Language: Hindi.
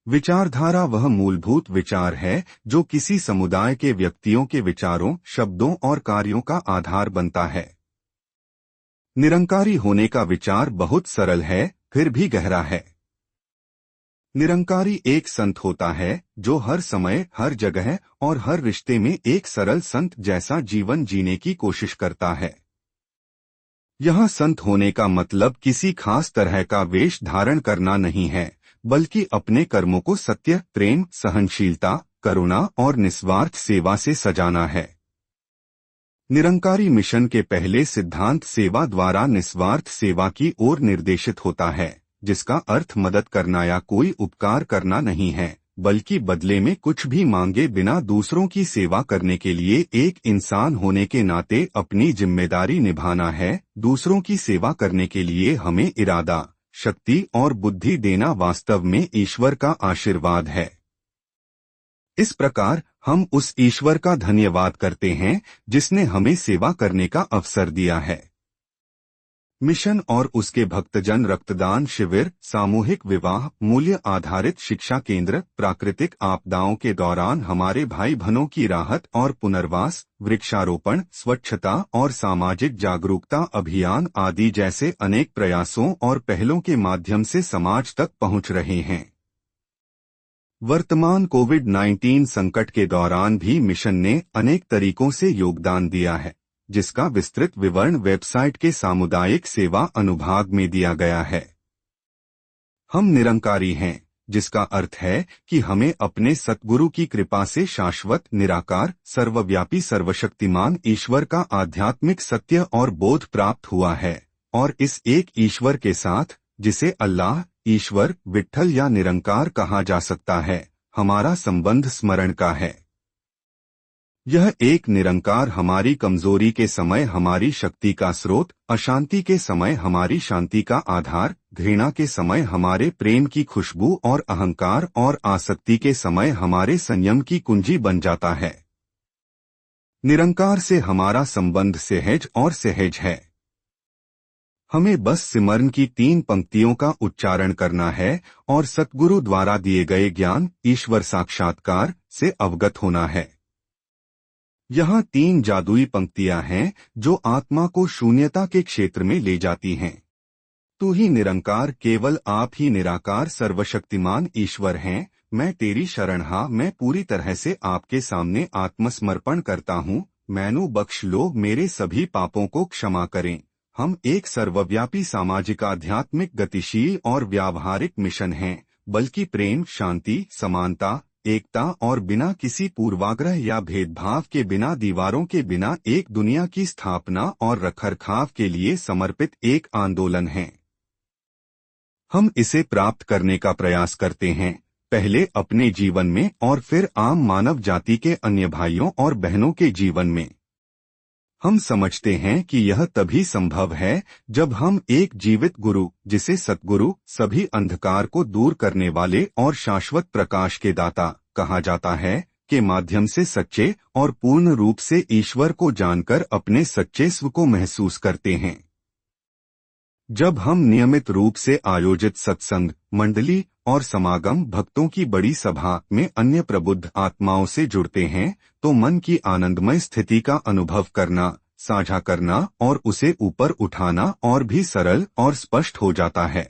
विचारधारा वह मूलभूत विचार है जो किसी समुदाय के व्यक्तियों के विचारों, शब्दों और कार्यों का आधार बनता है। निरंकारी होने का विचार बहुत सरल है, फिर भी गहरा है। निरंकारी एक संत होता है जो हर समय, हर जगह और हर रिश्ते में एक सरल संत जैसा जीवन जीने की कोशिश करता है। यह संत होने का मतलब किसी खास तरह का वेश धारण करना नहीं है, बल्कि अपने कर्मों को सत्य, प्रेम, सहनशीलता, करुणा और निस्वार्थ सेवा से सजाना है। निरंकारी मिशन के पहले सिद्धांत सेवा द्वारा निस्वार्थ सेवा की ओर निर्देशित होता है, जिसका अर्थ मदद करना या कोई उपकार करना नहीं है, बल्कि बदले में कुछ भी मांगे बिना दूसरों की सेवा करने के लिए एक इंसान होने के नाते अपनी जिम्मेदारी निभाना है। दूसरों की सेवा करने के लिए हमें इरादा, शक्ति और बुद्धि देना वास्तव में ईश्वर का आशीर्वाद है। इस प्रकार हम उस ईश्वर का धन्यवाद करते हैं जिसने हमें सेवा करने का अवसर दिया है। मिशन और उसके भक्तजन रक्तदान शिविर, सामूहिक विवाह, मूल्य आधारित शिक्षा केंद्र, प्राकृतिक आपदाओं के दौरान हमारे भाई बहनों की राहत और पुनर्वास, वृक्षारोपण, स्वच्छता और सामाजिक जागरूकता अभियान आदि जैसे अनेक प्रयासों और पहलों के माध्यम से समाज तक पहुंच रहे हैं। वर्तमान कोविड-19 संकट के दौरान भी मिशन ने अनेक तरीकों से योगदान दिया है, जिसका विस्तृत विवरण वेबसाइट के सामुदायिक सेवा अनुभाग में दिया गया है। हम निरंकारी हैं, जिसका अर्थ है कि हमें अपने सतगुरु की कृपा से शाश्वत, निराकार, सर्वव्यापी, सर्वशक्तिमान ईश्वर का आध्यात्मिक सत्य और बोध प्राप्त हुआ है, और इस एक ईश्वर के साथ, जिसे अल्लाह, ईश्वर, विट्ठल या निरंकार कहा जा सकता है, हमारा संबंध स्मरण का है। यह एक निरंकार हमारी कमजोरी के समय हमारी शक्ति का स्रोत, अशांति के समय हमारी शांति का आधार, घृणा के समय हमारे प्रेम की खुशबू और अहंकार और आसक्ति के समय हमारे संयम की कुंजी बन जाता है। निरंकार से हमारा संबंध सहज और सहज है। हमें बस सिमरन की 3 पंक्तियों का उच्चारण करना है और सतगुरु द्वारा दिए गए ज्ञान, ईश्वर साक्षात्कार से अवगत होना है। यहाँ 3 जादुई पंक्तियां हैं जो आत्मा को शून्यता के क्षेत्र में ले जाती हैं। तू ही निरंकार, केवल आप ही निराकार सर्वशक्तिमान ईश्वर हैं। मैं तेरी शरण हा, मैं पूरी तरह से आपके सामने आत्मसमर्पण करता हूँ। मैनू बख्श लो, मेरे सभी पापों को क्षमा करें। हम एक सर्वव्यापी सामाजिक, आध्यात्मिक, गतिशील और व्यावहारिक मिशन हैं, बल्कि प्रेम, शांति, समानता, एकता और बिना किसी पूर्वाग्रह या भेदभाव के, बिना दीवारों के, बिना एक दुनिया की स्थापना और रखरखाव के लिए समर्पित एक आंदोलन है। हम इसे प्राप्त करने का प्रयास करते हैं, पहले अपने जीवन में और फिर आम मानव जाति के अन्य भाइयों और बहनों के जीवन में। हम समझते हैं कि यह तभी संभव है जब हम एक जीवित गुरु, जिसे सतगुरु, सभी अंधकार को दूर करने वाले और शाश्वत प्रकाश के दाता कहा जाता है, के माध्यम से सच्चे और पूर्ण रूप से ईश्वर को जानकर अपने सच्चे स्व को महसूस करते हैं। जब हम नियमित रूप से आयोजित सत्संग, मंडली और समागम, भक्तों की बड़ी सभा में अन्य प्रबुद्ध आत्माओं से जुड़ते हैं, तो मन की आनंदमय स्थिति का अनुभव करना, साझा करना और उसे ऊपर उठाना और भी सरल और स्पष्ट हो जाता है।